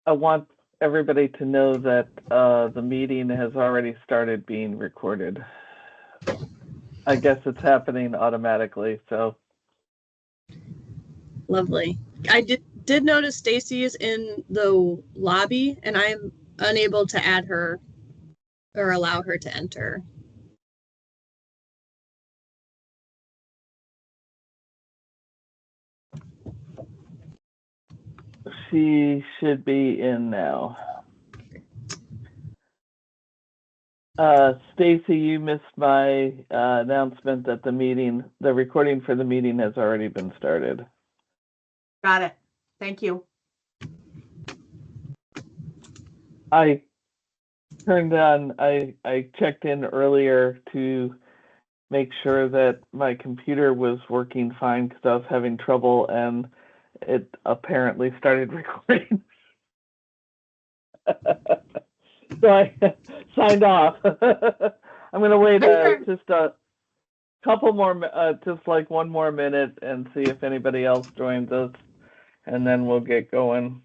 I want everybody to know that the meeting has already started being recorded. I guess it's happening automatically, so. Lovely. I did notice Stacy is in the lobby, and I'm unable to add her or allow her to enter. She should be in now. Stacy, you missed my announcement that the recording for the meeting has already been started. Got it. Thank you. I turned on, I checked in earlier to make sure that my computer was working fine because I was having trouble, and it apparently started recording. So I signed off. I'm going to wait just a couple more, just like one more minute, and see if anybody else joins us, and then we'll get going.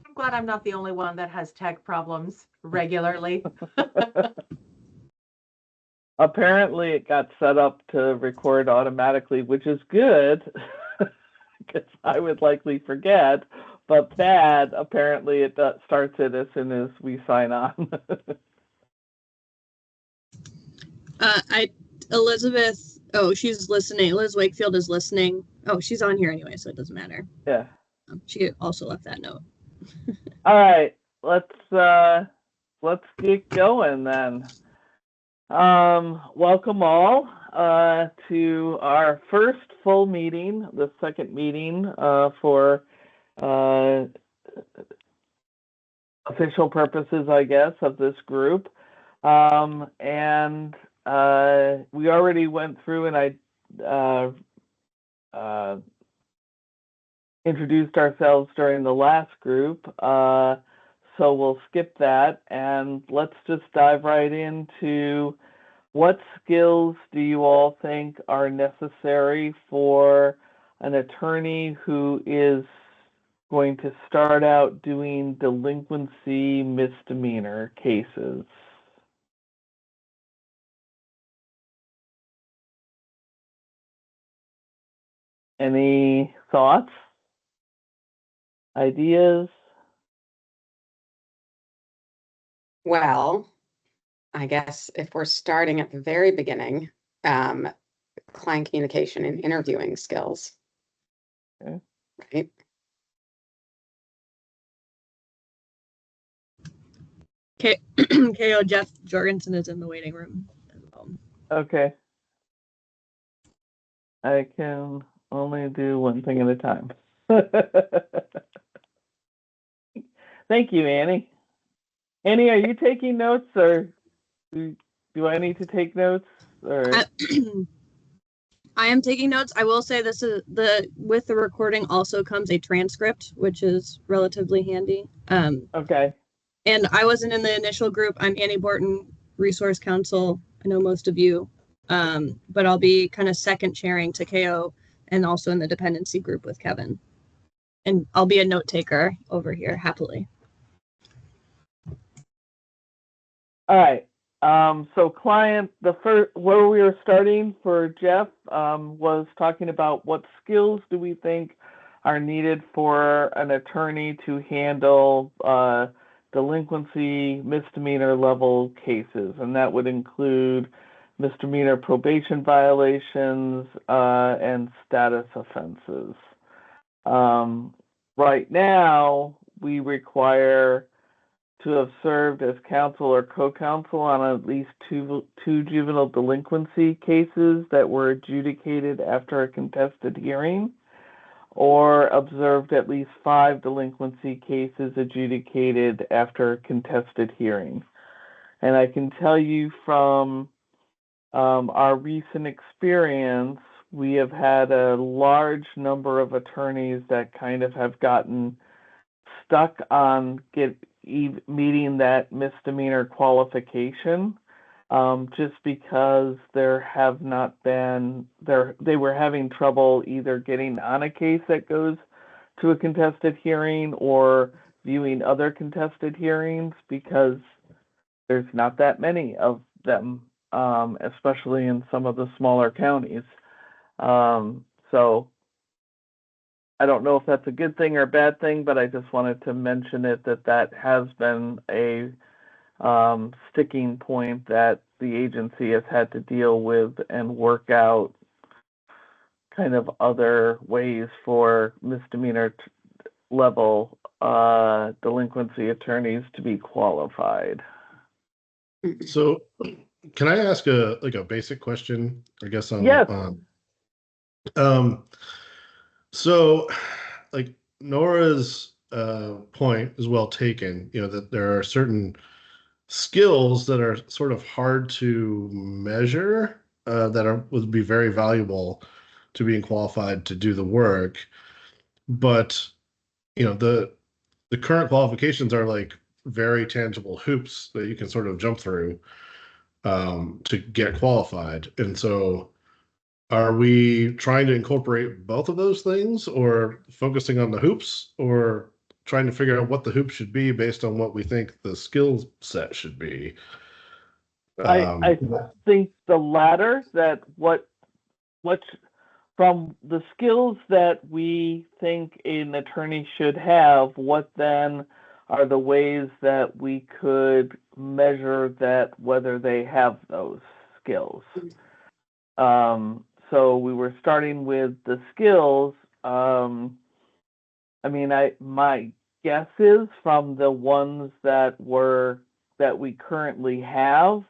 I'm glad I'm not the only one that has tech problems regularly. Apparently, it got set up to record automatically, which is good, because I would likely forget, but bad, apparently it starts it as soon as we sign on. Elizabeth, oh, she's listening. Liz Wakefield is listening. Oh, she's on here anyway, so it doesn't matter. Yeah. She also left that note. All right, let's get going then. Welcome all to our first full meeting, the second meeting for official purposes, I guess, of this group. And we already went through and I introduced ourselves during the last group. So we'll skip that and let's just dive right into what skills do you all think are necessary for an attorney who is going to start out doing delinquency misdemeanor cases? Any thoughts? Ideas? Well, I guess if we're starting at the very beginning, client communication and interviewing skills. Okay. Right? KO Jeff Jorgensen is in the waiting room as well. Okay. I can only do one thing at a time. Thank you, Annie. Annie, are you taking notes, or do I need to take notes? Or I am taking notes. I will say this is with the recording also comes a transcript, which is relatively handy. okay. And I wasn't in the initial group. I'm Annie Borton, Resource Council. I know most of you, but I'll be kind of second chairing to KO and also in the dependency group with Kevin. And I'll be a note taker over here happily. All right. So client, where we were starting for Jeff was talking about what skills do we think are needed for an attorney to handle delinquency misdemeanor level cases, and that would include misdemeanor probation violations and status offenses. Right now, we require to have served as counsel or co-counsel on at least two juvenile delinquency cases that were adjudicated after a contested hearing, or observed at least 5 delinquency cases adjudicated after a contested hearing. And I can tell you from our recent experience, we have had a large number of attorneys that kind of have gotten stuck on meeting that misdemeanor qualification, just because there have not been they were having trouble either getting on a case that goes to a contested hearing or viewing other contested hearings because there's not that many of them, especially in some of the smaller counties. So I don't know if that's a good thing or a bad thing, but I just wanted to mention it, that has been a sticking point that the agency has had to deal with and work out kind of other ways for misdemeanor level delinquency attorneys to be qualified. So can I ask a basic question, I guess, on yes. So like Nora's point is well taken, that there are certain skills that are sort of hard to measure that would be very valuable to being qualified to do the work. But the current qualifications are like very tangible hoops that you can sort of jump through to get qualified. And so are we trying to incorporate both of those things, or focusing on the hoops, or trying to figure out what the hoops should be based on what we think the skill set should be? I think the latter, that what from the skills that we think an attorney should have, what then are the ways that we could measure that whether they have those skills? So we were starting with the skills. I mean, my guess is from the ones that we currently have,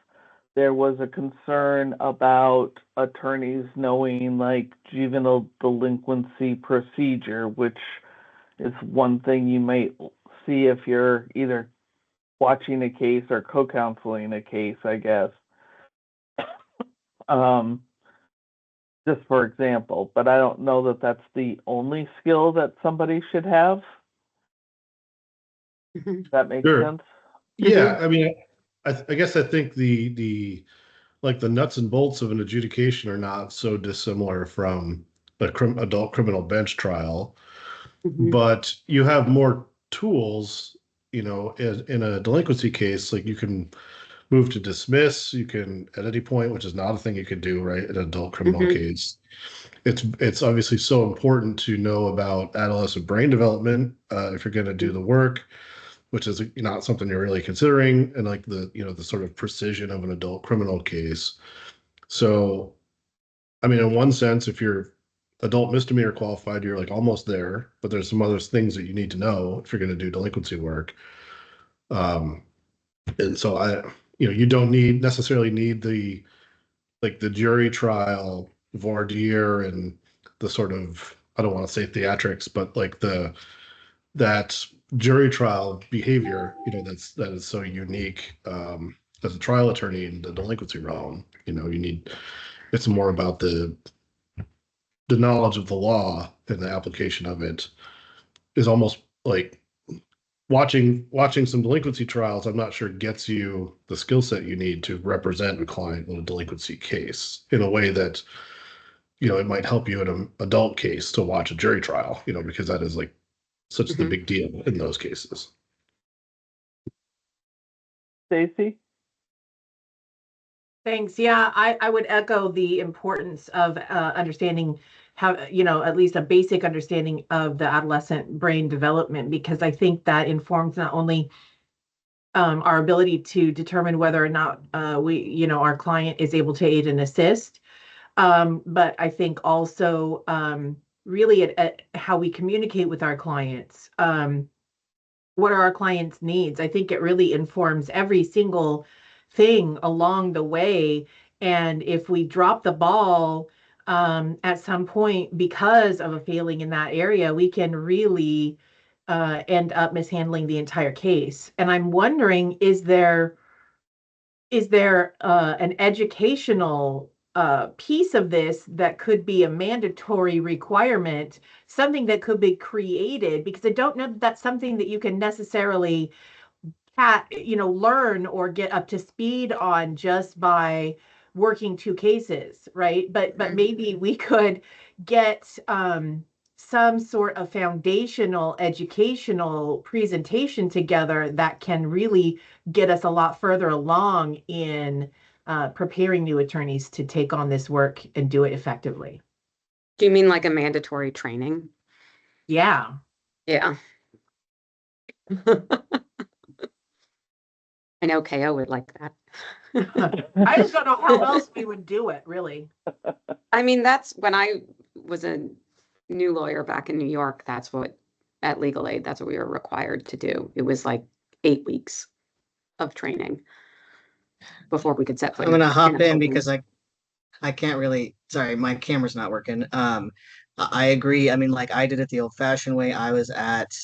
there was a concern about attorneys knowing like juvenile delinquency procedure, which is one thing you might see if you're either watching a case or co-counseling a case, I guess. Just for example, but I don't know that that's the only skill that somebody should have. Does that make sense? Yeah, I mean, I guess I think the like the nuts and bolts of an adjudication are not so dissimilar from a adult criminal bench trial, but you have more tools, in a delinquency case. Like you can move to dismiss. You can at any point, which is not a thing you can do, right? In an adult criminal Mhm. case. It's obviously so important to know about adolescent brain development if you're going to do the work, which is not something you're really considering, and like the sort of precision of an adult criminal case. So, I mean, in one sense, if you're adult misdemeanor qualified, you're like almost there, but there's some other things that you need to know if you're going to do delinquency work. Um, and so you don't necessarily need the jury trial voir dire and the sort of, I don't want to say theatrics, but like that jury trial behavior, that is so unique as a trial attorney in the delinquency realm. It's more about the knowledge of the law and the application of it is almost like watching some delinquency trials. I'm not sure gets you the skill set you need to represent a client in a delinquency case in a way that it might help you in an adult case to watch a jury trial, because that is like such the Mhm. big deal in those cases. Stacy? Thanks. Yeah, I would echo the importance of understanding how, at least a basic understanding of the adolescent brain development, because I think that informs not only our ability to determine whether or not our client is able to aid and assist, but I think also really at how we communicate with our clients. What are our clients' needs? I think it really informs every single thing along the way. And if we drop the ball at some point because of a failing in that area, we can really end up mishandling the entire case. And I'm wondering, is there an educational piece of this that could be a mandatory requirement, something that could be created? Because I don't know that that's something that you can necessarily learn or get up to speed on just by working two cases, right? But maybe we could get some sort of foundational educational presentation together that can really get us a lot further along in preparing new attorneys to take on this work and do it effectively. Do you mean like a mandatory training? Yeah. Yeah. I know KO would like that. I just don't know how else we would do it, really. I mean, that's when I was a new lawyer back in New York, at Legal Aid, that's what we were required to do. It was like 8 weeks of training before we could set foot I'm gonna in hop a in building. because I can't really, sorry, my camera's not working. I agree. I mean, like I did it the old-fashioned way. I was at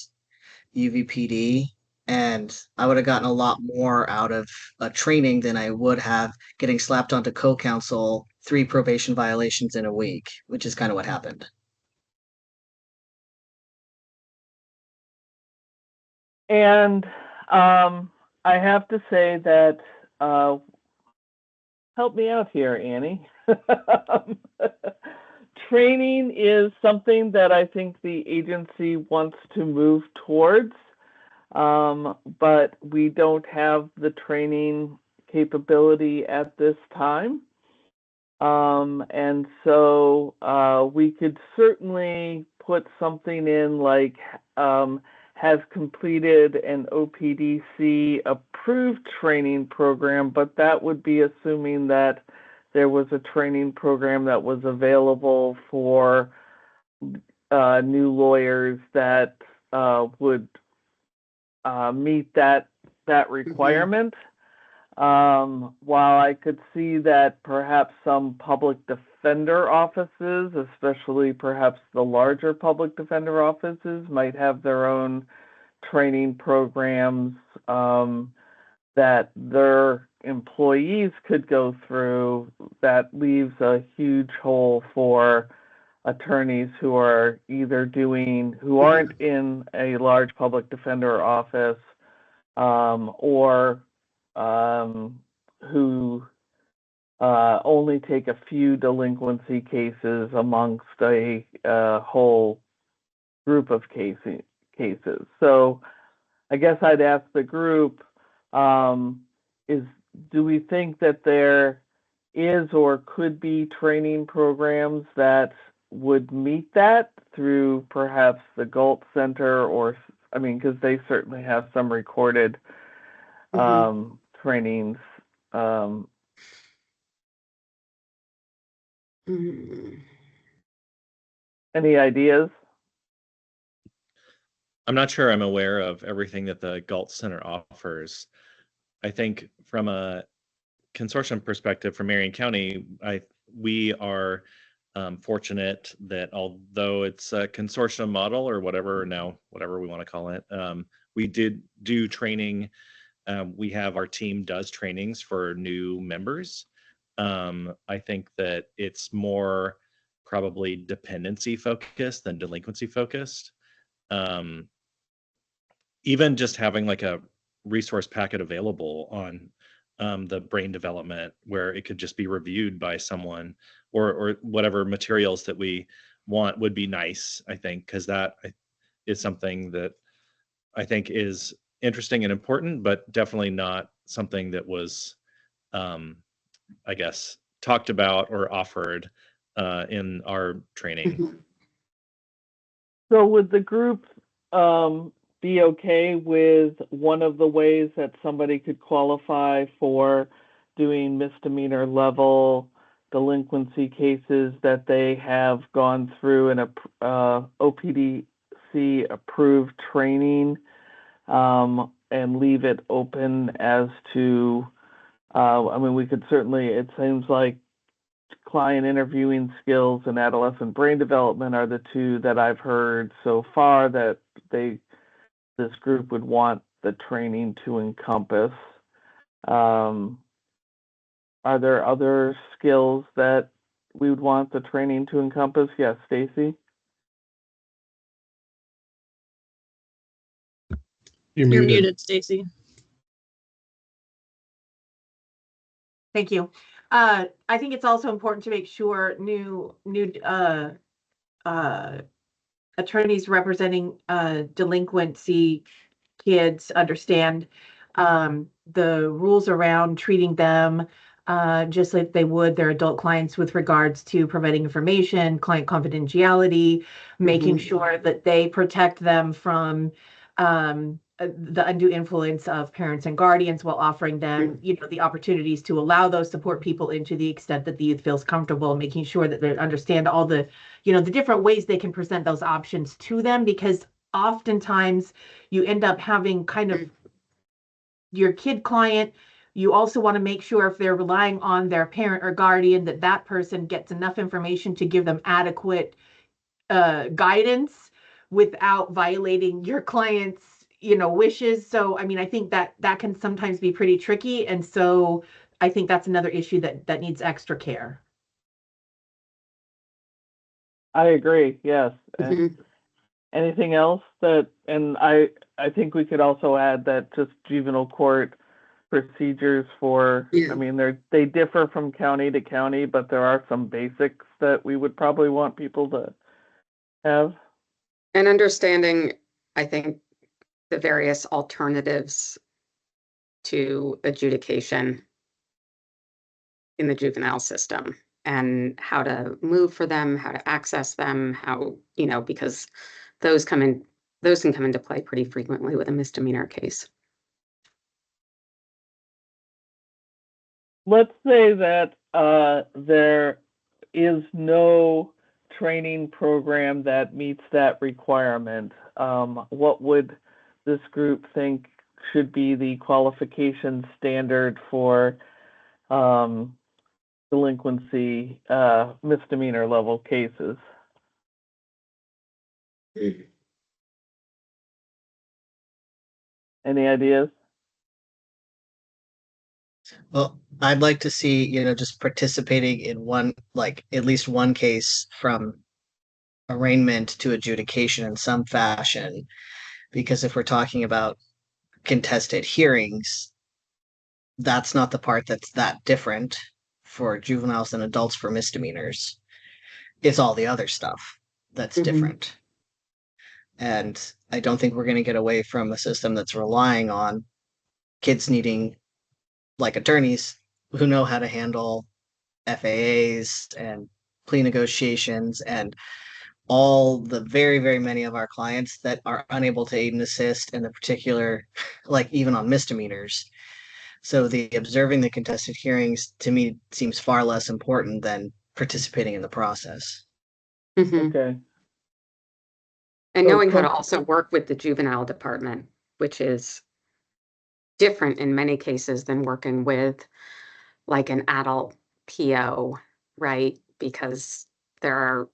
UVPD, and I would have gotten a lot more out of a training than I would have getting slapped onto co-counsel 3 probation violations in a week, which is kind of what happened. And I have to say that, help me out here, Annie. Training is something that I think the agency wants to move towards, but we don't have the training capability at this time. And so we could certainly put something in like has completed an OPDC approved training program, but that would be assuming that there was a training program that was available for new lawyers that would meet that requirement. While I could see that perhaps some public defender offices, especially perhaps the larger public defender offices, might have their own training programs that their employees could go through, that leaves a huge hole for attorneys who are either who aren't in a large public defender office or who only take a few delinquency cases amongst a whole group of cases. So I guess I'd ask the group, is do we think that there is or could be training programs that would meet that through perhaps the Galt Center, or, I mean, because they certainly have some recorded trainings. Any ideas? I'm not sure I'm aware of everything that the Galt Center offers. I think from a consortium perspective for Marion County, we are fortunate that although it's a consortium model or whatever we want to call it, we did do training. We have our team does trainings for new members. I think that it's more probably dependency focused than delinquency focused. Even just having like a resource packet available on the brain development where it could just be reviewed by someone, or whatever materials that we want would be nice, I think, because that is something that I think is interesting and important, but definitely not something that was, I guess, talked about or offered in our training. So would the group be okay with one of the ways that somebody could qualify for doing misdemeanor level delinquency cases that they have gone through an OPDC approved training, and leave it open as to, I mean, we could certainly, it seems like client interviewing skills and adolescent brain development are the two that I've heard so far that this group would want the training to encompass. Are there other skills that we would want the training to encompass? Yes, Stacy? You're muted, Stacy. Thank you. I think it's also important to make sure new attorneys representing delinquency kids understand the rules around treating them just like they would their adult clients with regards to providing information, client confidentiality, making sure that they protect them from the undue influence of parents and guardians while offering them, the opportunities to allow those support people in to the extent that the youth feels comfortable, making sure that they understand all the, the different ways they can present those options to them, because oftentimes you end up having kind of your kid client. You also want to make sure if they're relying on their parent or guardian that that person gets enough information to give them adequate guidance without violating your client's wishes. So I mean, I think that can sometimes be pretty tricky, and so I think that's another issue that needs extra care. I agree, yes. Anything else that, and I think we could also add that just juvenile court procedures for, I mean, they differ from county to county, but there are some basics that we would probably want people to have. And understanding, I think, the various alternatives to adjudication in the juvenile system and how to move for them, how to access them, how, because those can come into play pretty frequently with a misdemeanor case. Let's say that there is no training program that meets that requirement. What would this group think should be the qualification standard for delinquency misdemeanor level cases? Any ideas? Well, I'd like to see, just participating in one, like at least one case from arraignment to adjudication in some fashion. Because if we're talking about contested hearings, that's not the part that's that different for juveniles and adults for misdemeanors. It's all the other stuff that's different. And I don't think we're going to get away from a system that's relying on kids needing like attorneys who know how to handle FAAs and plea negotiations and all the very, very many of our clients that are unable to aid and assist in the particular, like even on misdemeanors. So the observing the contested hearings to me seems far less important than participating in the process. Mhm. Okay. And So knowing how to co- also work with the juvenile department, which is different in many cases than working with like an adult PO, right? Because there are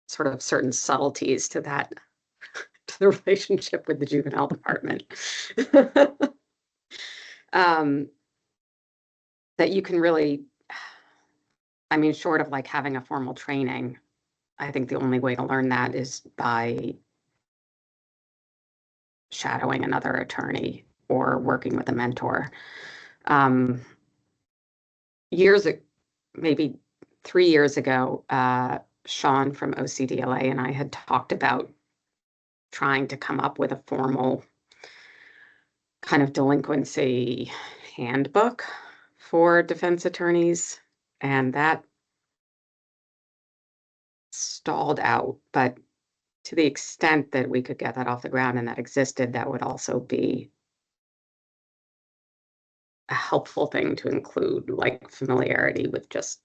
sort of certain subtleties to that, to the relationship with the juvenile department. um, that you can really, I mean, short of like having a formal training, I think the only way to learn that is by shadowing another attorney or working with a mentor. Um, years, maybe 3 years ago, Sean from OCDLA and I had talked about trying to come up with a formal kind of delinquency handbook for defense attorneys, and that stalled out. But to the extent that we could get that off the ground and that existed, that would also be a helpful thing to include, like familiarity with just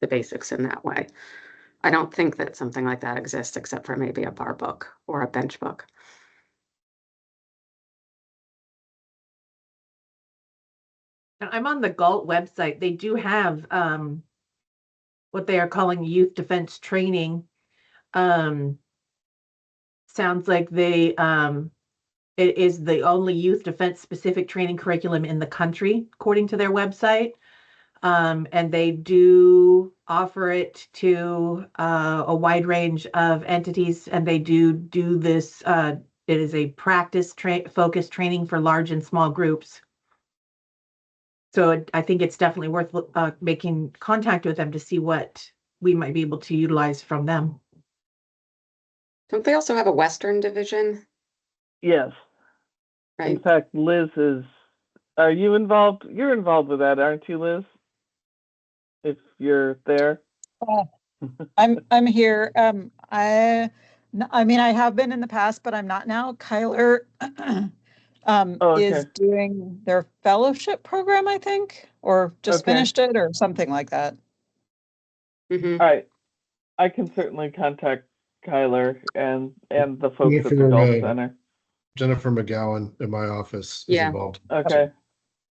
the basics in that way. I don't think that something like that exists except for maybe a bar book or a bench book. I'm on the GALT website. They do have what they are calling youth defense training. Sounds like it is the only youth defense specific training curriculum in the country, according to their website. And they do offer it to a wide range of entities, and they do this. It is a practice focused training for large and small groups. So I think it's definitely worth making contact with them to see what we might be able to utilize from them. Don't they also have a Western division, yes. In right? fact, Liz is. Are you involved? You're involved with that, aren't you, Liz? If you're there. I'm here. I mean, I have been in the past, but I'm not now. Kyler Oh, okay. is doing their fellowship program, I think, or just Okay. finished it or something like that. Mhm. All right. I can certainly contact Kyler and the folks at the Jennifer, Gulf Center. Jennifer McGowan in my office is Yeah. involved. Okay.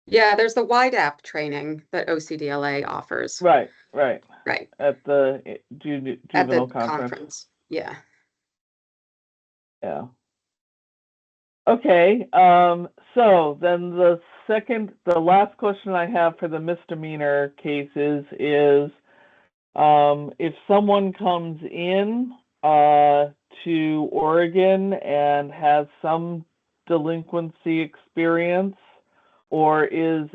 Yeah, there's the WIDAP training that OCDLA offers. Right. Right. At the At juvenile the conference. conference. Yeah. Yeah. Okay. So then the last question I have for the misdemeanor cases is, if someone comes in to Oregon and has some delinquency experience, or is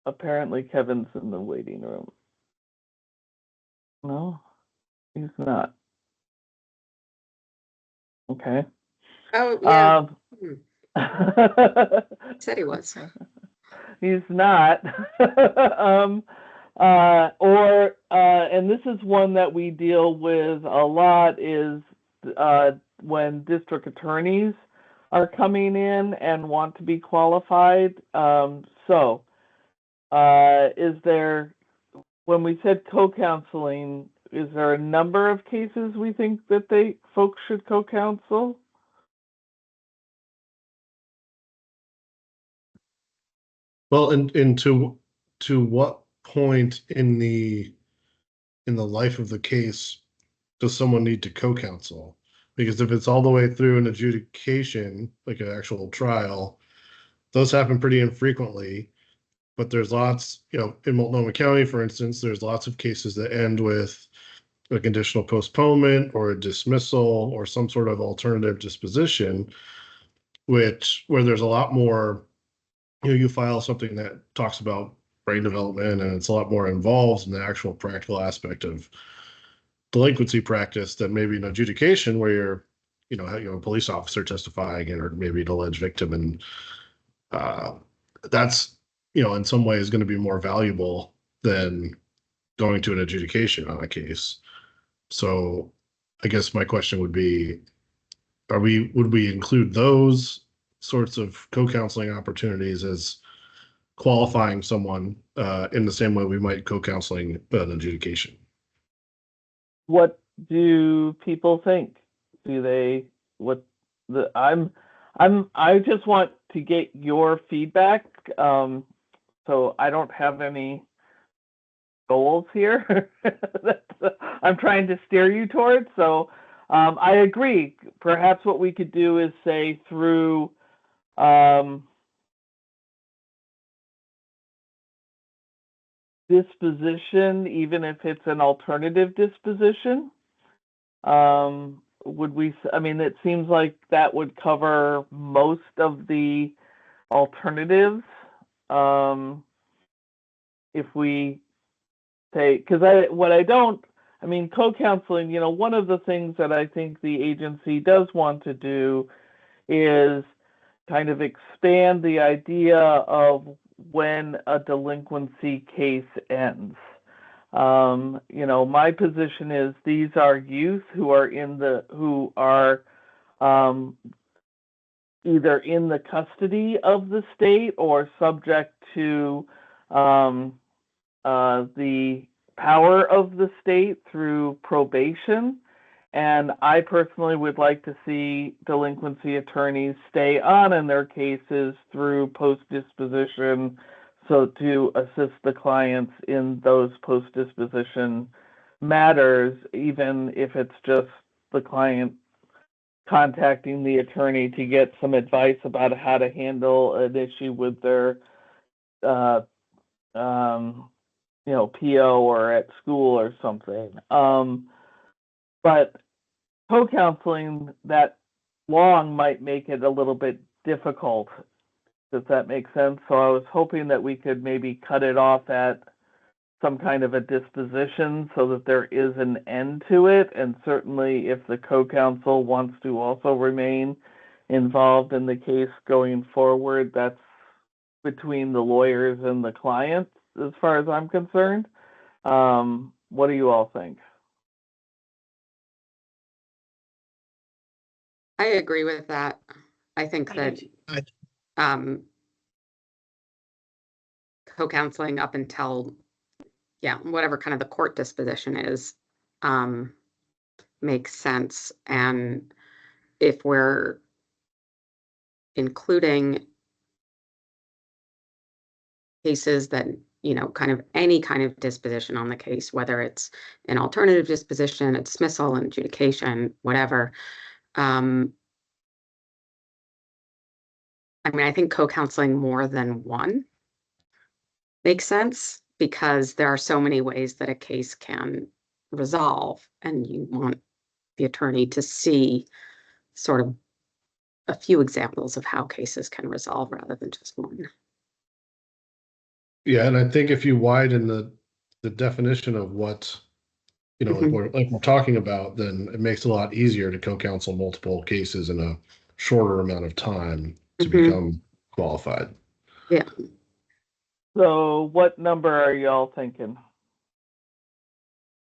apparently Kevin's in the waiting room. No, he's not. Okay. Oh, yeah. Said he was. He's not. And this is one that we deal with a lot, is when district attorneys are coming in and want to be qualified. Is there, when we said co-counseling, is there a number of cases we think that folks should co-counsel? Well, and to what point in the life of the case does someone need to co-counsel? Because if it's all the way through an adjudication, like an actual trial, those happen pretty infrequently. But there's lots, in Multnomah County, for instance, there's lots of cases that end with a conditional postponement or a dismissal or some sort of alternative disposition, where there's a lot more, you file something that talks about brain development and it's a lot more involved in the actual practical aspect of delinquency practice than maybe an adjudication where you're a police officer testifying or maybe an alleged victim, and that's in some ways going to be more valuable than going to an adjudication on a case. So I guess my question would be, would we include those sorts of co-counseling opportunities as qualifying someone in the same way we might co-counseling an adjudication? What do people think? I just want to get your feedback. So I don't have any goals here that I'm trying to steer you towards. So I agree. Perhaps what we could do is say through disposition, even if it's an alternative disposition. It seems like that would cover most of the alternatives. If we say, co-counseling, one of the things that I think the agency does want to do is kind of expand the idea of when a delinquency case ends. My position is these are youth who are either in the custody of the state or subject to the power of the state through probation. And I personally would like to see delinquency attorneys stay on in their cases through post-disposition, so to assist the clients in those post-disposition matters, even if it's just the client contacting the attorney to get some advice about how to handle an issue with their PO or at school or something. But co-counseling that long might make it a little bit difficult. Does that make sense? So I was hoping that we could maybe cut it off at some kind of a disposition so that there is an end to it. And certainly if the co-counsel wants to also remain involved in the case going forward, that's between the lawyers and the clients as far as I'm concerned. What do you all think? I agree with that. I think that co-counseling up until, whatever kind of the court disposition is, makes sense. And if we're including cases that, kind of any kind of disposition on the case, whether it's an alternative disposition, a dismissal, an adjudication, whatever, I think co-counseling more than one makes sense because there are so many ways that a case can resolve, and you want the attorney to see sort of a few examples of how cases can resolve rather than just one. Yeah, and I think if you widen the definition of what we're talking about, then it makes it a lot easier to co-counsel multiple cases in a shorter amount of time to become qualified. Yeah. So what number are y'all thinking?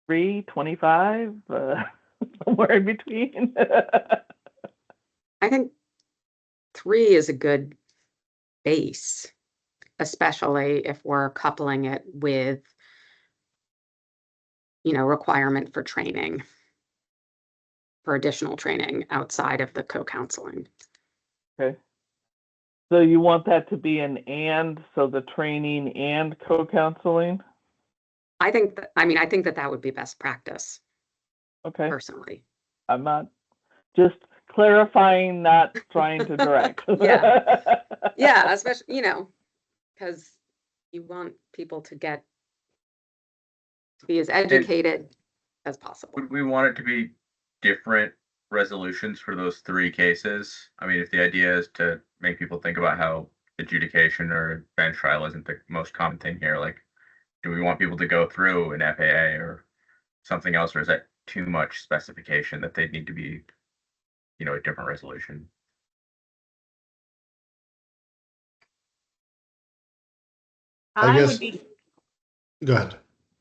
3, 25, somewhere in between? I think 3 is a good base, especially if we're coupling it with, requirement for training, for additional training outside of the co-counseling. Okay. So you want that to be an and, so the training and co-counseling? I think that would be best practice. Okay. Personally. I'm not just clarifying, not trying to direct. Yeah, especially, because you want people to be as educated as possible. Would we want it to be different resolutions for those 3 cases? If the idea is to make people think about how adjudication or bench trial isn't the most common thing here, like, do we want people to go through an FAA or something else, or is that too much specification that they need to be a different resolution. I I guess- would be Go ahead.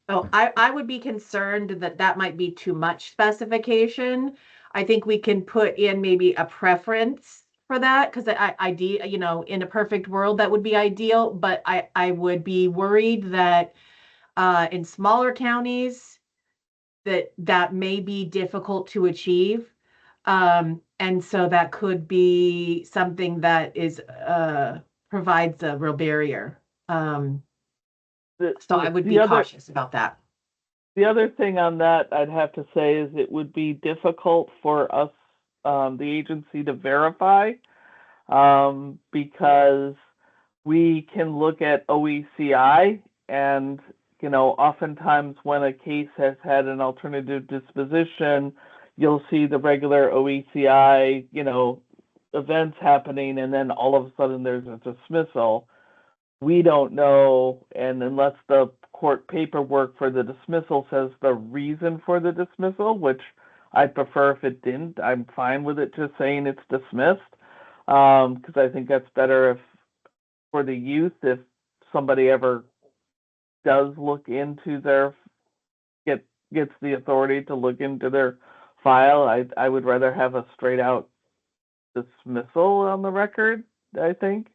I would be concerned that that might be too much specification. I think we can put in maybe a preference for that, because in a perfect world that would be ideal, but I would be worried that in smaller counties that may be difficult to achieve. And so that could be something that is provides a real barrier. So I would be cautious about that. The other thing on that I'd have to say is it would be difficult for us, the agency, to verify, because we can look at OECI, and oftentimes when a case has had an alternative disposition, you'll see the regular OECI events happening, and then all of a sudden there's a dismissal. We don't know, and unless the court paperwork for the dismissal says the reason for the dismissal, which I'd prefer if it didn't. I'm fine with it just saying it's dismissed, because I think that's better for the youth, if somebody ever does look into gets the authority to look into their file. I would rather have a straight out dismissal on the record, I think.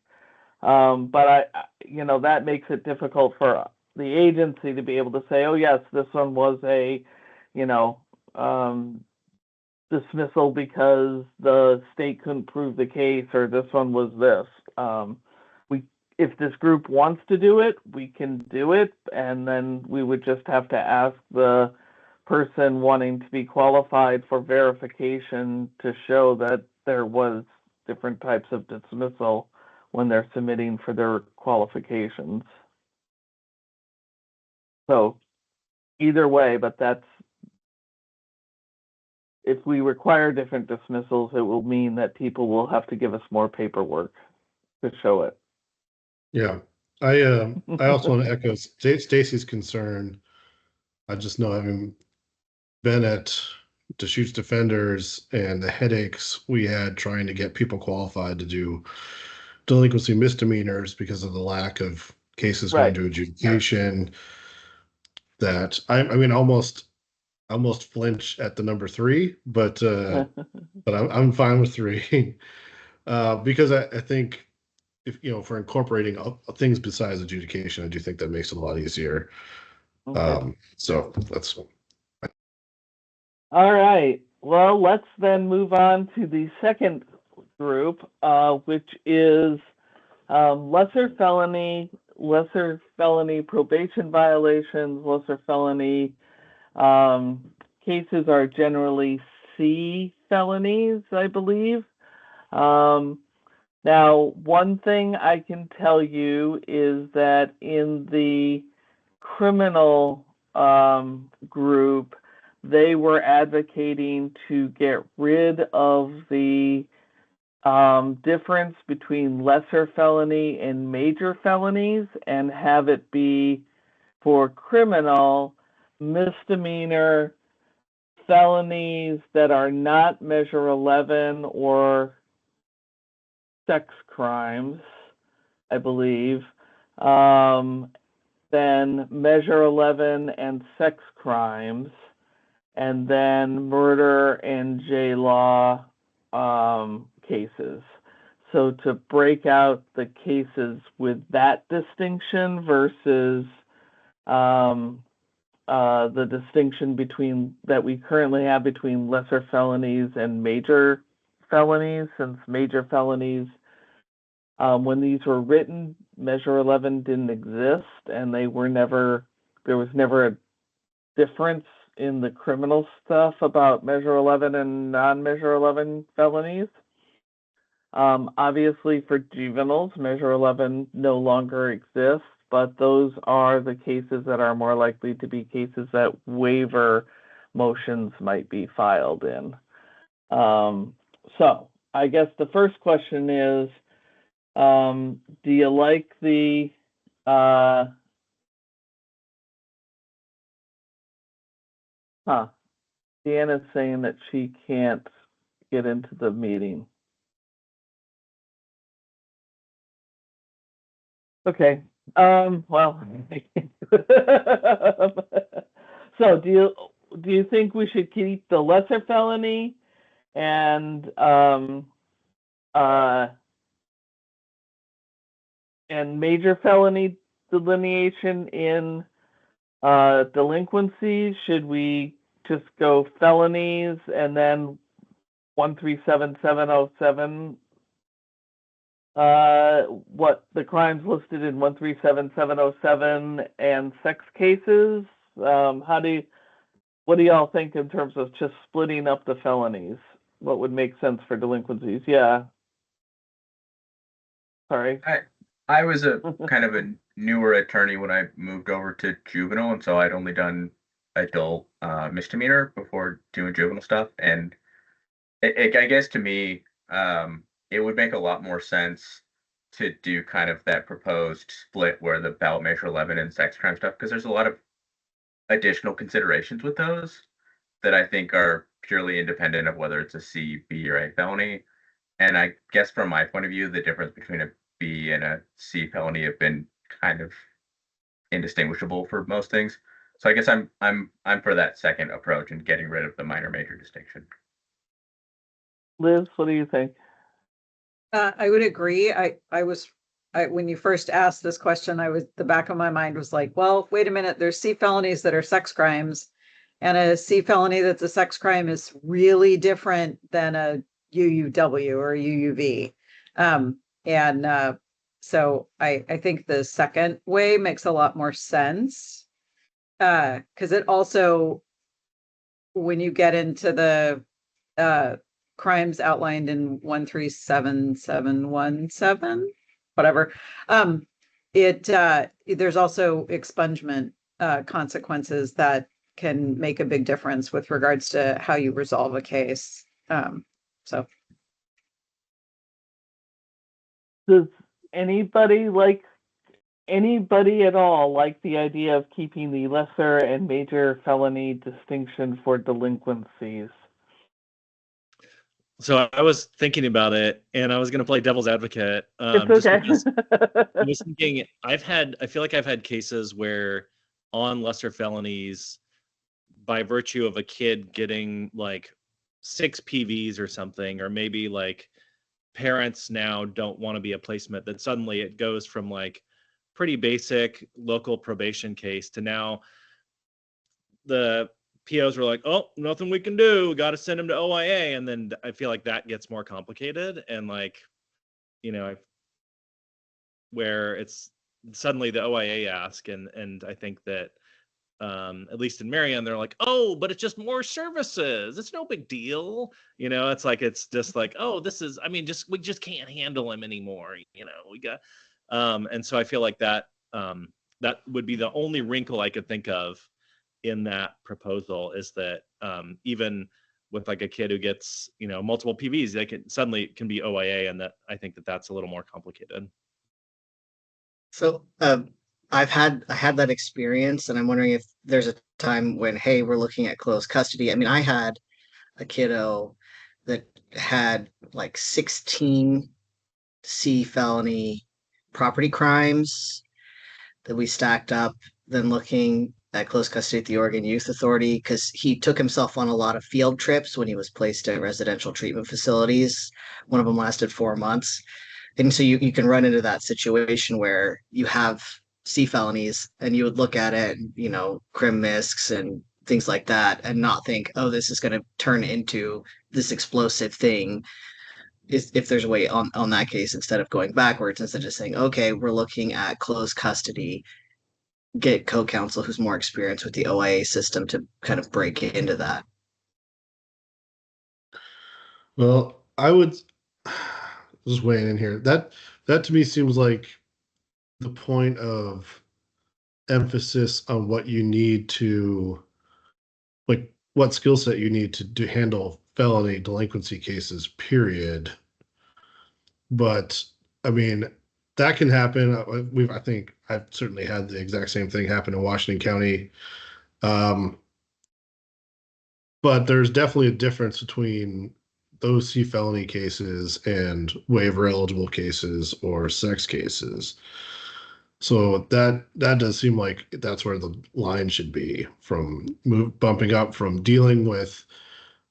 But that makes it difficult for the agency to be able to say, oh yes, this one was a, dismissal because the state couldn't prove the case, or this one was this. If this group wants to do it, we can do it, and then we would just have to ask the person wanting to be qualified for verification to show that there was different types of dismissal when they're submitting for their qualifications. So either way, but if we require different dismissals, it will mean that people will have to give us more paperwork to show it. Yeah, I also want to echo Stacy's concern. I just know, having been at Deschutes Defenders and the headaches we had trying to get people qualified to do delinquency misdemeanors because of the lack of cases going to adjudication, that I mean almost flinch at the number 3, but I'm fine with 3 because I think if for incorporating things besides adjudication, I do think that makes it a lot easier. Okay. So that's all right. Well, let's then move on to the second group, which is lesser felony probation violations. Lesser felony cases are generally C felonies, I believe. Now, one thing I can tell you is that in the criminal group, they were advocating to get rid of the difference between lesser felony and major felonies, and have it be for criminal misdemeanor felonies that are not Measure 11 or sex crimes, I believe, then Measure 11 and sex crimes, and then murder and J-law cases. So to break out the cases with that distinction versus the distinction that we currently have between lesser felonies and major felonies, since major felonies, when these were written, Measure 11 didn't exist, and there was never a difference in the criminal stuff about Measure 11 and non-Measure 11 felonies. Obviously, for juveniles, Measure 11 no longer exists, but those are the cases that are more likely to be cases that waiver motions might be filed in. So I guess the first question is, do you like the Deanna's saying that she can't get into the meeting. Okay. Well, so do you think we should keep the lesser felony and major felony delineation in delinquency? Should we just go felonies and then 137707? What the crimes listed in 137707 and sex cases? What do y'all think in terms of just splitting up the felonies? What would make sense for delinquencies? Yeah. Sorry. I was a kind of a newer attorney when I moved over to juvenile, and so I'd only done adult misdemeanor before doing juvenile stuff. And I guess to me, it would make a lot more sense to do kind of that proposed split where the ballot measure 11 and sex crime stuff, because there's a lot of additional considerations with those that I think are purely independent of whether it's a C, B, or A felony. And I guess from my point of view, the difference between a B and a C felony have been kind of indistinguishable for most things. So I guess I'm for that second approach and getting rid of the minor major distinction. Liz, what do you think? I would agree. When you first asked this question, the back of my mind was like, well, wait a minute, there's C felonies that are sex crimes, and a C felony that's a sex crime is really different than a UUW or a UUV. So I think the second way makes a lot more sense. Because it also, when you get into the crimes outlined in 137717, whatever, there's also expungement consequences that can make a big difference with regards to how you resolve a case. So does anybody at all like the idea of keeping the lesser and major felony distinction for delinquencies? So I was thinking about it, and I was going to play devil's advocate. It's okay. I was thinking, I feel like I've had cases where on lesser felonies, by virtue of a kid getting like 6 PVs or something, or maybe like parents now don't want to be a placement, that suddenly it goes from like pretty basic local probation case to now the POs were like, oh, nothing we can do. We got to send him to OIA. And then I feel like that gets more complicated. And like, where it's suddenly the OIA ask. And I think that at least in Marion, they're like, oh, but it's just more services. It's no big deal. It's just like, oh, we just can't handle him anymore. We got, and so I feel like that would be the only wrinkle I could think of in that proposal, is that even with like a kid who gets multiple PVs, they can be OIA, and that I think that's a little more complicated. So I had that experience, and I'm wondering if there's a time when, hey, we're looking at close custody. I mean, I had a kiddo that had like 16 C felony property crimes that we stacked up, then looking at close custody at the Oregon Youth Authority, because he took himself on a lot of field trips when he was placed at residential treatment facilities. One of them lasted 4 months. And so you can run into that situation where you have C felonies and you would look at it, crim miscs and things like that, and not think, oh, this is going to turn into this explosive thing. If there's a way on that case, instead of going backwards, instead of just saying, okay, we're looking at close custody, get co-counsel who's more experienced with the OIA system to kind of break into that. Well, I would just weighing in here. That to me seems like the point of emphasis on what you need to, like, what skill set you need to handle felony delinquency cases, period. But I mean, that can happen. I think I've certainly had the exact same thing happen in Washington County. But there's definitely a difference between OC felony cases and waiver eligible cases or sex cases. So that does seem like that's where the line should be, from bumping up from dealing with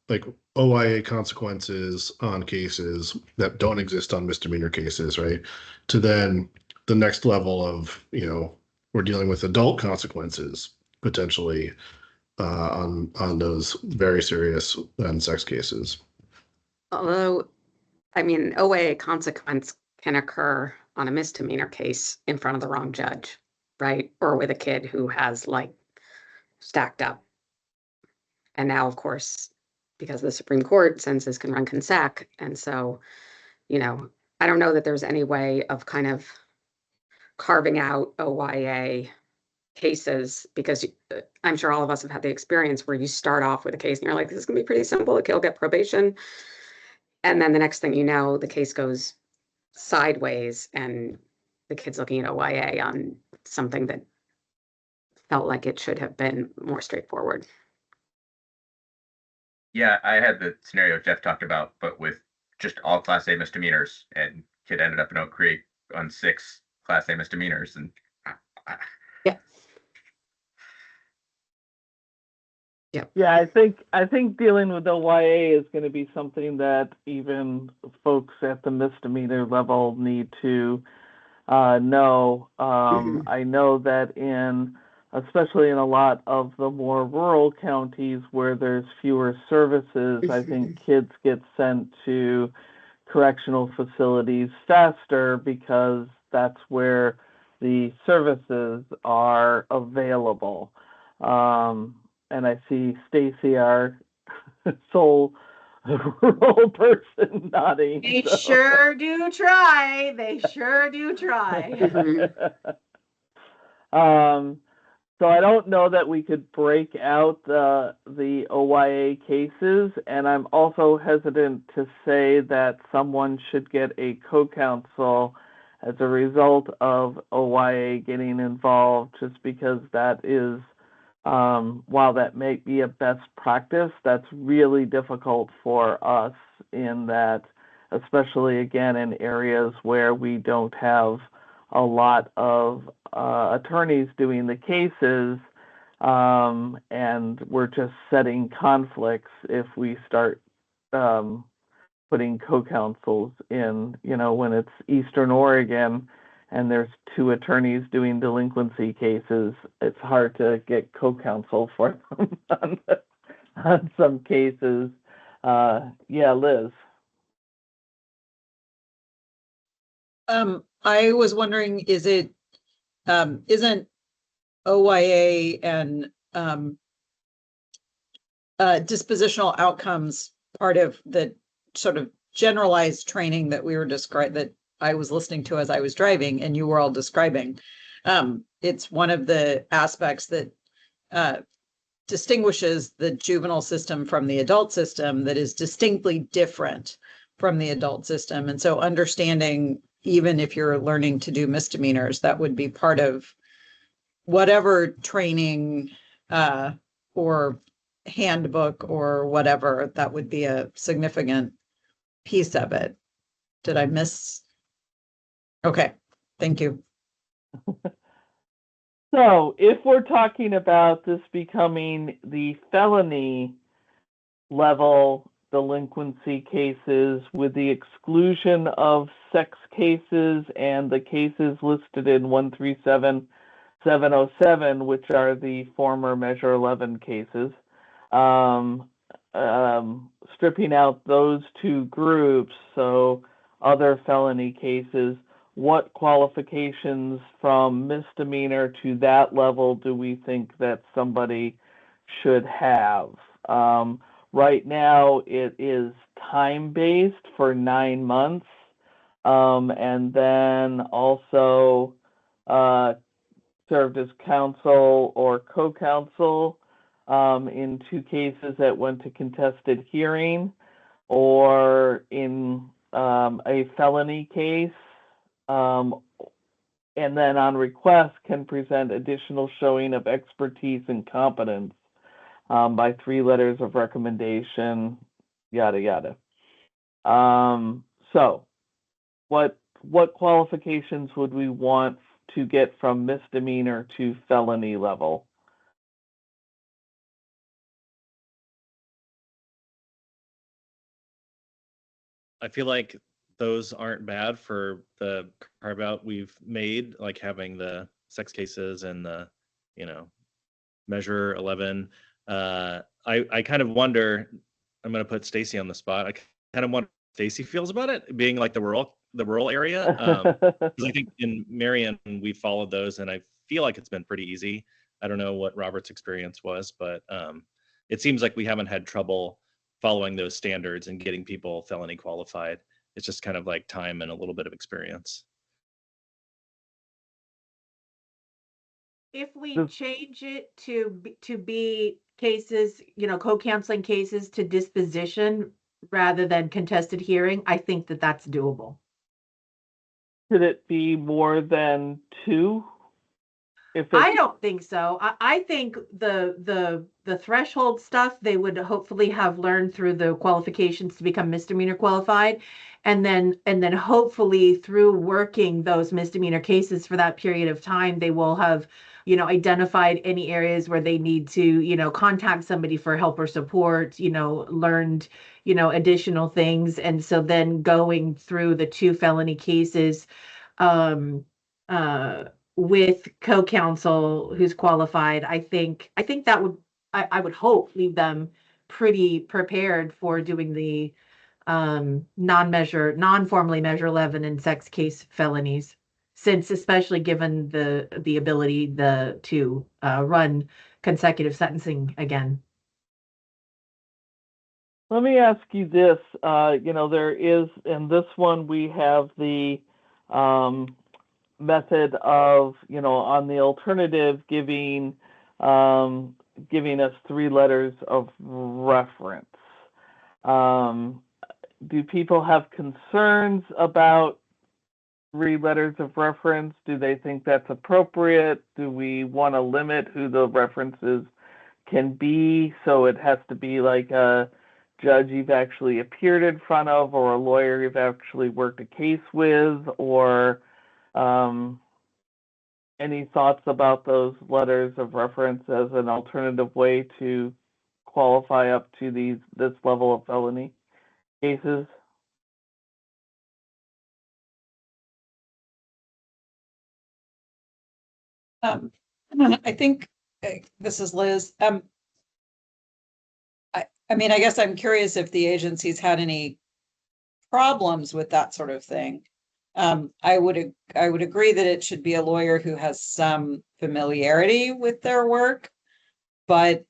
like OIA consequences on cases that don't exist on misdemeanor cases, right? To then the next level of, we're dealing with adult consequences potentially on those very serious sex cases. Although, I mean, OA consequence can occur on a misdemeanor case in front of the wrong judge, right? Or with a kid who has like stacked up. And now, of course, because the Supreme Court sentences can run consec. And so, I don't know that there's any way of kind of carving out OYA cases, because I'm sure all of us have had the experience where you start off with a case and you're like, this is going to be pretty simple. The kid will get probation. And then the next thing you know, the case goes sideways and the kid's looking at OYA on something that felt like it should have been more straightforward. Yeah, I had the scenario Jeff talked about, but with just all Class A misdemeanors, and kid ended up in Oak Creek on 6 Class A misdemeanors, and Yeah, I think dealing with OYA is going to be something that even folks at the misdemeanor level need to know. I know that especially in a lot of the more rural counties where there's fewer services, I think kids get sent to correctional facilities faster because that's where the services are available. And I see Stacy, our sole rural person, nodding. They sure do try. They sure do try. So I don't know that we could break out the OYA cases, and I'm also hesitant to say that someone should get a co-counsel as a result of OYA getting involved, just because that is, while that may be a best practice, that's really difficult for us in that, especially again in areas where we don't have a lot of attorneys doing the cases, and we're just setting conflicts if we start putting co-counsels in, when it's Eastern Oregon and there's 2 attorneys doing delinquency cases, it's hard to get co-counsel for them on some cases. Yeah, Liz. I was wondering, isn't OYA and dispositional outcomes part of the sort of generalized training that we were that I was listening to as I was driving and you were all describing? It's one of the aspects that distinguishes the juvenile system from the adult system, that is distinctly different from the adult system. And so understanding, even if you're learning to do misdemeanors, that would be part of whatever training or handbook or whatever, that would be a significant piece of it. Did I miss? Okay, thank you. So if we're talking about this becoming the felony level delinquency cases with the exclusion of sex cases and the cases listed in 137707, which are the former Measure 11 cases, stripping out those 2 groups, so other felony cases, what qualifications from misdemeanor to that level do we think that somebody should have? Right now, it is time-based for 9 months, and then also served as counsel or co-counsel in 2 cases that went to contested hearing, or in a felony case, and then on request can present additional showing of expertise and competence by 3 letters of recommendation, yada, yada. So what qualifications would we want to get from misdemeanor to felony level? I feel like those aren't bad for the carve out we've made, like having the sex cases and the, measure 11. I kind of wonder, I'm going to put Stacy on the spot. I kind of wonder how Stacy feels about it being like the rural area. 'Cause I think in Marion we followed those, and I feel like it's been pretty easy. I don't know what Robert's experience was, but it seems like we haven't had trouble following those standards and getting people felony qualified. It's just kind of like time and a little bit of experience. If we change it to be cases, co-counseling cases to disposition rather than contested hearing, I think that that's doable. Could it be more than 2? I don't think so. I think the threshold stuff they would hopefully have learned through the qualifications to become misdemeanor qualified, and then hopefully through working those misdemeanor cases for that period of time, they will have identified any areas where they need to contact somebody for help or support, learned additional things, and so then going through the 2 felony cases um with co-counsel who's qualified, I think that would, I would hope, leave them pretty prepared for doing the non-formally measure 11 and sex case felonies, since especially given the ability to run consecutive sentencing again. Let me ask you this. There is, in this one, we have the method of, on the alternative, giving us 3 letters of reference. Do people have concerns about 3 letters of reference? Do they think that's appropriate? Do we want to limit who the references can be? So it has to be like a judge you've actually appeared in front of, or a lawyer you've actually worked a case with, or any thoughts about those letters of reference as an alternative way to qualify up to this level of felony cases? I think this is Liz. I mean, I guess I'm curious if the agency's had any problems with that sort of thing. I would agree that it should be a lawyer who has some familiarity with their work, but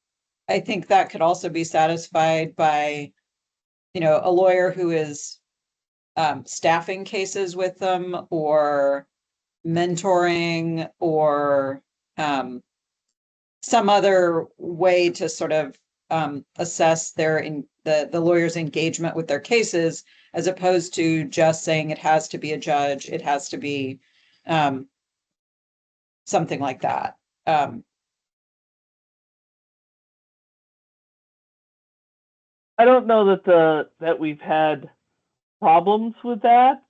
I think that could also be satisfied by, a lawyer who is staffing cases with them, or mentoring, or some other way to sort of assess the lawyer's engagement with their cases, as opposed to just saying it has to be a judge, it has to be something like that. I don't know that we've had problems with that.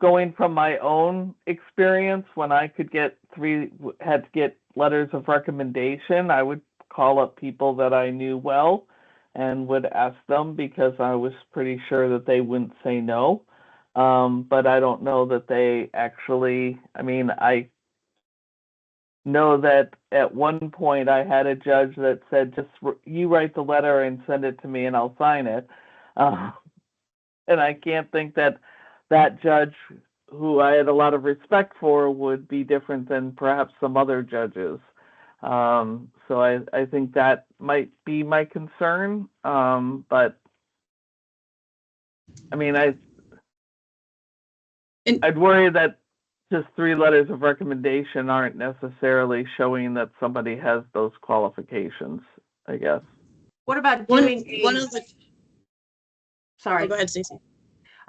Going from my own experience, when I had to get letters of recommendation, I would call up people that I knew well and would ask them, because I was pretty sure that they wouldn't say no. But I don't know that they actually, I know that at one point I had a judge that said, just you write the letter and send it to me and I'll sign it. And I can't think that judge, who I had a lot of respect for, would be different than perhaps some other judges. So I think that might be my concern. But I'd worry that just 3 letters of recommendation aren't necessarily showing that somebody has those qualifications, I guess. What about doing Sorry. Oh, go ahead, Stacey.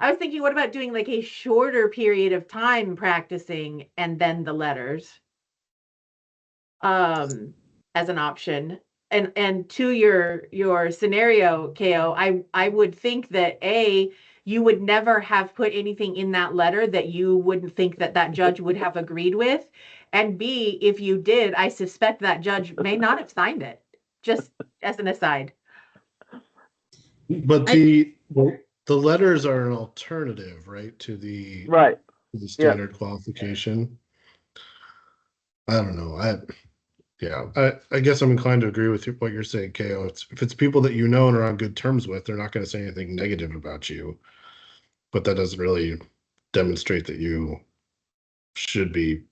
I was thinking, what about doing like a shorter period of time practicing and then the letters as an option? and to your scenario, KO, I would think that you would never have put anything in that letter that you wouldn't think that that judge would have agreed with. And B, if you did, I suspect that judge may not have signed it, just as an aside. But the letters are an alternative, right, to the Right. standard qualification. I don't know. I guess I'm inclined to agree with what you're saying, KO. If it's people that you know and are on good terms with, they're not going to say anything negative about you. But that doesn't really demonstrate that you should be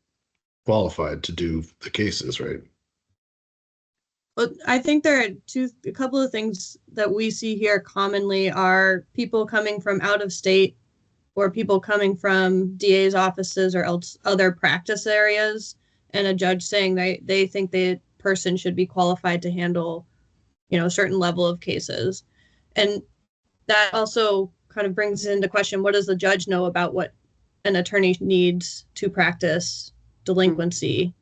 qualified to do the cases, right? Well, I think there are a couple of things that we see here commonly are people coming from out of state or people coming from DA's offices or else other practice areas, and a judge saying they think the person should be qualified to handle, a certain level of cases. And that also kind of brings into question, what does the judge know about what an attorney needs to practice delinquency?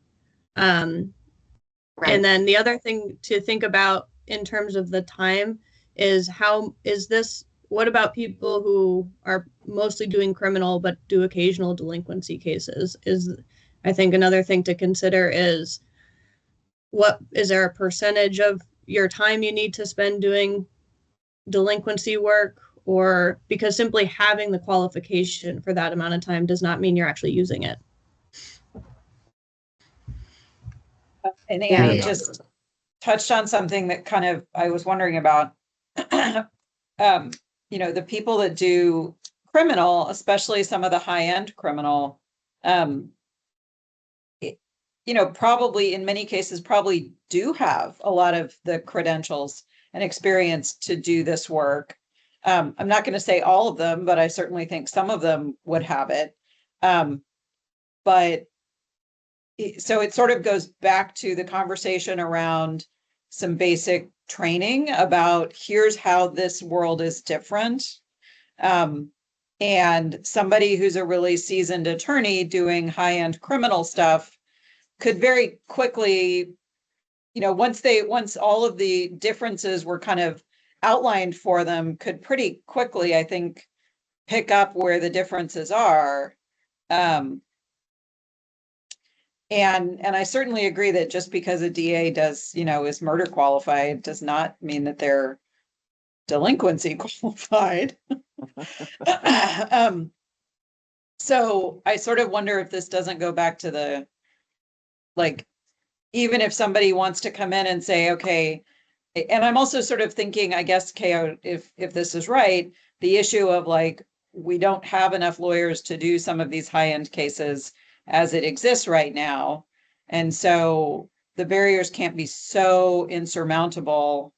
Right. And then the other thing to think about in terms of the time is what about people who are mostly doing criminal but do occasional delinquency cases? I think another thing to consider is is there a percentage of your time you need to spend doing delinquency work, or because simply having the qualification for that amount of time does not mean you're actually using it. And Annie just touched on something that kind of I was wondering about. The people that do criminal, especially some of the high-end criminal, probably in many cases probably do have a lot of the credentials and experience to do this work. I'm not going to say all of them, but I certainly think some of them would have it. But so it sort of goes back to the conversation around some basic training about here's how this world is different. And somebody who's a really seasoned attorney doing high-end criminal stuff could very quickly, once all of the differences were kind of outlined for them, could pretty quickly, I think, pick up where the differences are. And I certainly agree that just because a DA is murder qualified does not mean that they're delinquency qualified. So I sort of wonder if this doesn't go back to even if somebody wants to come in and say, okay, and I'm also sort of thinking, I guess, KO, if this is right, the issue of we don't have enough lawyers to do some of these high-end cases as it exists right now. And so the barriers can't be so insurmountable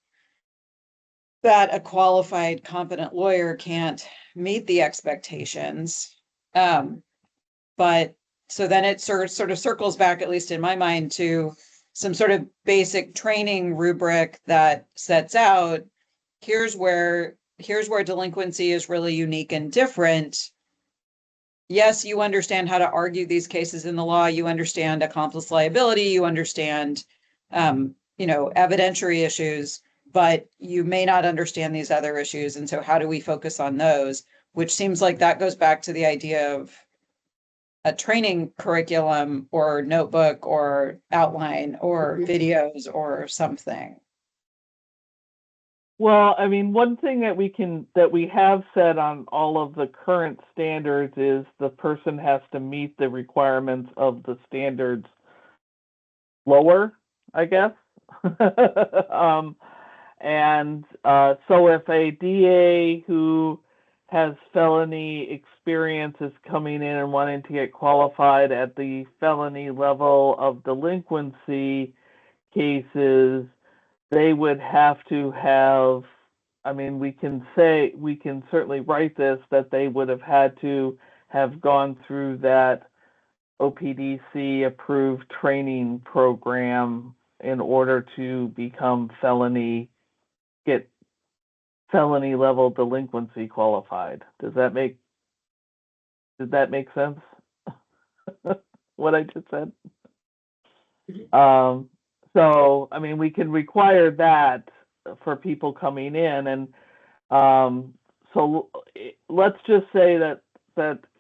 that a qualified, competent lawyer can't meet the expectations. But so then it sort of circles back, at least in my mind, to some sort of basic training rubric that sets out, here's where delinquency is really unique and different. Yes, you understand how to argue these cases in the law. You understand accomplice liability. You understand, evidentiary issues, but you may not understand these other issues. And so how do we focus on those? Which seems like that goes back to the idea of a training curriculum or notebook or outline or videos or something. Well, I mean, one thing that we have said on all of the current standards is the person has to meet the requirements of the standards lower, I guess. So if a DA who has felony experience is coming in and wanting to get qualified at the felony level of delinquency cases, they would have to have, I mean, we can certainly write this, that they would have had to have gone through that OPDC approved training program in order to become get felony level delinquency qualified. Did that make sense? What I just said? So, I mean, we can require that for people coming in, and so let's just say that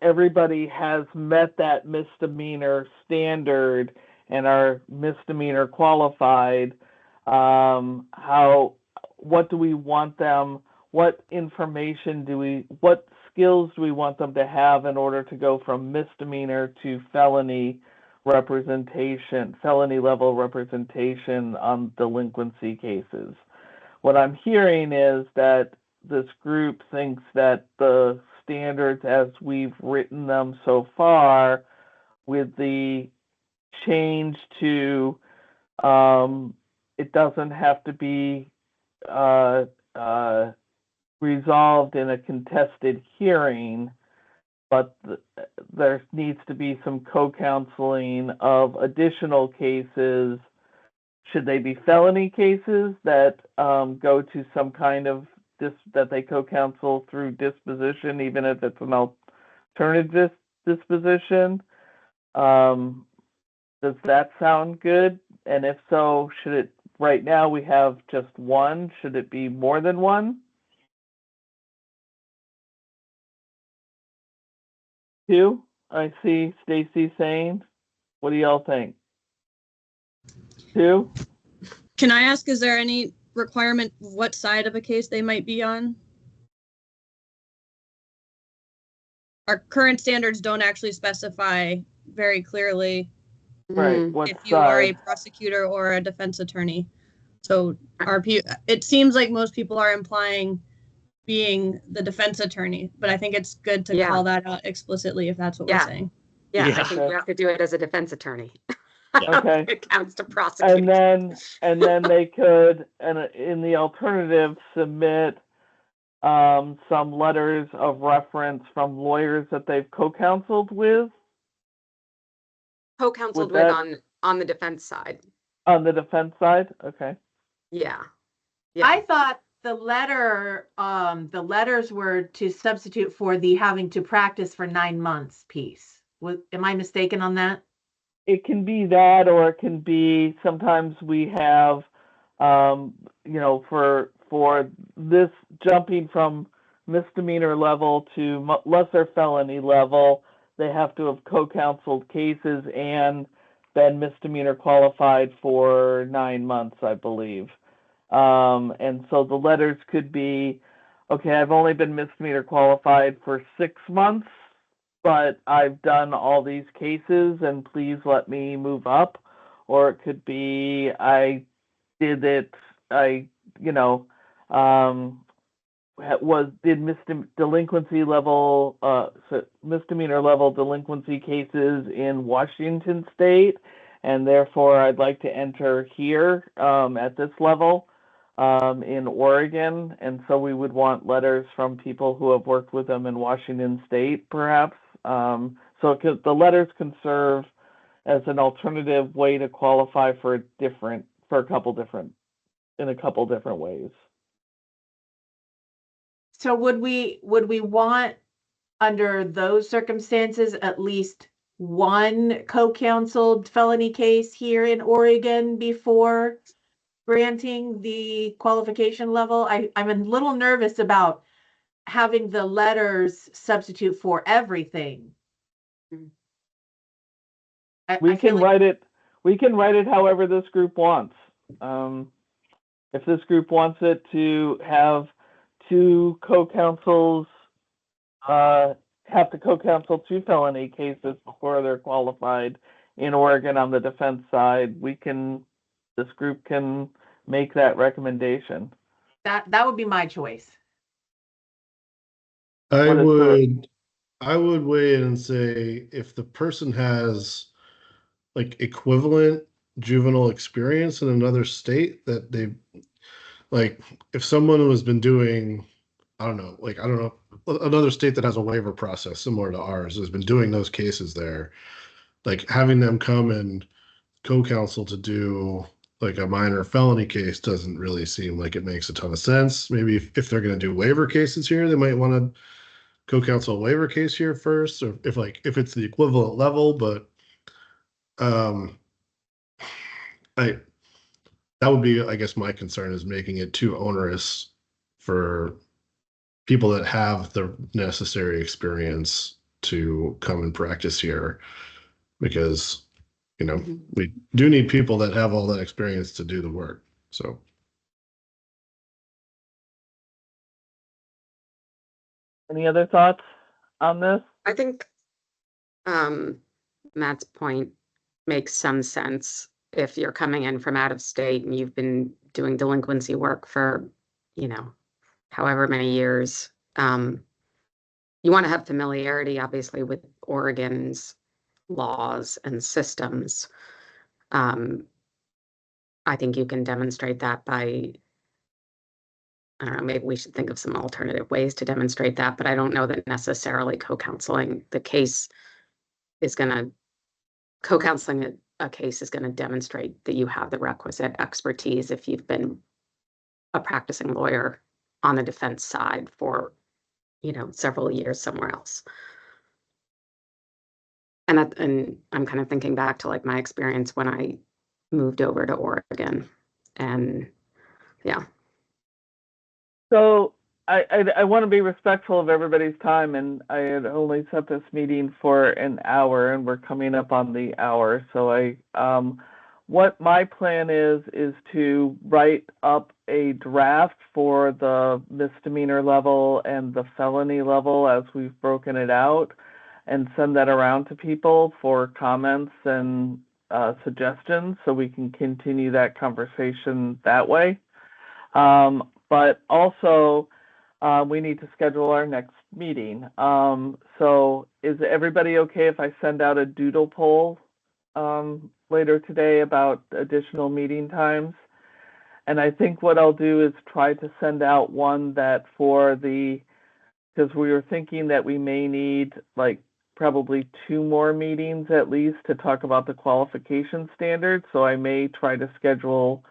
everybody has met that misdemeanor standard and are misdemeanor qualified. What do we want them? What information what skills do we want them to have in order to go from misdemeanor to felony level representation on delinquency cases? What I'm hearing is that this group thinks that the standards as we've written them so far, with the change to it doesn't have to be resolved in a contested hearing, but there needs to be some co-counseling of additional cases. Should they be felony cases that go to some kind of that they co-counsel through disposition, even if it's an alternative disposition? Does that sound good? And if so, right now we have just one. Should it be more than one? Two? I see Stacy saying. What do y'all think? Two? Can I ask, is there any requirement what side of a case they might be on? Our current standards don't actually specify very clearly Right. What if you are a side? prosecutor or a defense attorney. So it seems like most people are implying being the defense attorney, but I think it's good to call that out explicitly if that's what we're saying. Yeah, Yeah. I think you have to do it as a defense attorney. Okay. It counts to prosecute. And then they could, and in the alternative, submit some letters of reference from lawyers that they've co-counseled with. Co-counseled with on the defense side. On the defense side, okay. Yeah. I thought the letters were to substitute for the having to practice for 9 months piece. Am I mistaken on that? It can be that, or it can be sometimes we have, for this jumping from misdemeanor level to lesser felony level, they have to have co-counseled cases and been misdemeanor qualified for 9 months, I believe. And so the letters could be, okay, I've only been misdemeanor qualified for 6 months, but I've done all these cases and please let me move up. Or it could be, I did it, delinquency level, misdemeanor level delinquency cases in Washington State, and therefore I'd like to enter here at this level in Oregon, and so we would want letters from people who have worked with them in Washington State, perhaps. So the letters can serve as an alternative way to qualify in a couple different ways. So would we want, under those circumstances, at least one co-counseled felony case here in Oregon before granting the qualification level? I'm a little nervous about having the letters substitute for everything. We can write it however this group wants. If this group wants it to have two co-counsels, have to co-counsel 2 felony cases before they're qualified in Oregon on the defense side, this group can make that recommendation. That would be my choice. I would weigh in and say, if the person has like equivalent juvenile experience in another state, that they, like, if someone who has been doing, I don't know, another state that has a waiver process similar to ours has been doing those cases there, like having them come and co-counsel to do like a minor felony case doesn't really seem like it makes a ton of sense. Maybe if they're going to do waiver cases here, they might want to co-counsel a waiver case here first, or if it's the equivalent level. But that would be, I guess, my concern is making it too onerous for people that have the necessary experience to come and practice here, because, we do need people that have all that experience to do the work. So. Any other thoughts on this? I think Matt's point makes some sense. If you're coming in from out of state and you've been doing delinquency work for, however many years, you want to have familiarity, obviously, with Oregon's laws and systems. I think you can demonstrate that by, I don't know, maybe we should think of some alternative ways to demonstrate that, but I don't know that necessarily co-counseling the case is going to, co-counseling a case is going to demonstrate that you have the requisite expertise if you've been a practicing lawyer on the defense side for, several years somewhere else. And I'm kind of thinking back to like my experience when I moved over to Oregon, and yeah. So I want to be respectful of everybody's time, and I had only set this meeting for an hour, and we're coming up on the hour. So what my plan is to write up a draft for the misdemeanor level and the felony level as we've broken it out, and send that around to people for comments and suggestions, so we can continue that conversation that way. But also, we need to schedule our next meeting. So is everybody okay if I send out a doodle poll later today about additional meeting times? And I think what I'll do is try to send out one that because we were thinking that we may need like probably 2 more meetings at least to talk about the qualification standards. So I may try to schedule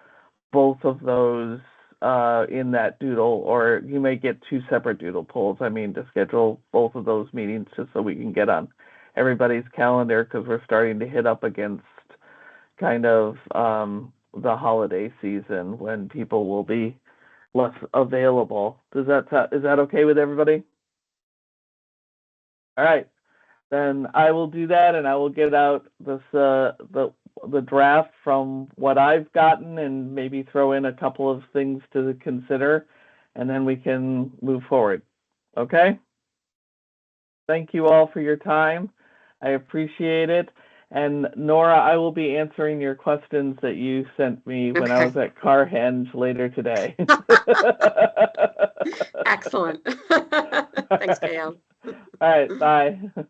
both of those in that doodle, or you may get 2 separate doodle polls. I mean, to schedule both of those meetings just so we can get on everybody's calendar, because we're starting to hit up against kind of the holiday season when people will be less available. Is that okay with everybody? All right, then I will do that, and I will get out this the draft from what I've gotten, and maybe throw in a couple of things to consider, and then we can move forward. Okay? Thank you all for your time. I appreciate it. And Nora, I will be answering your questions that you sent me when I was at Carhenge later today. Excellent. Thanks, Gail. All right, bye.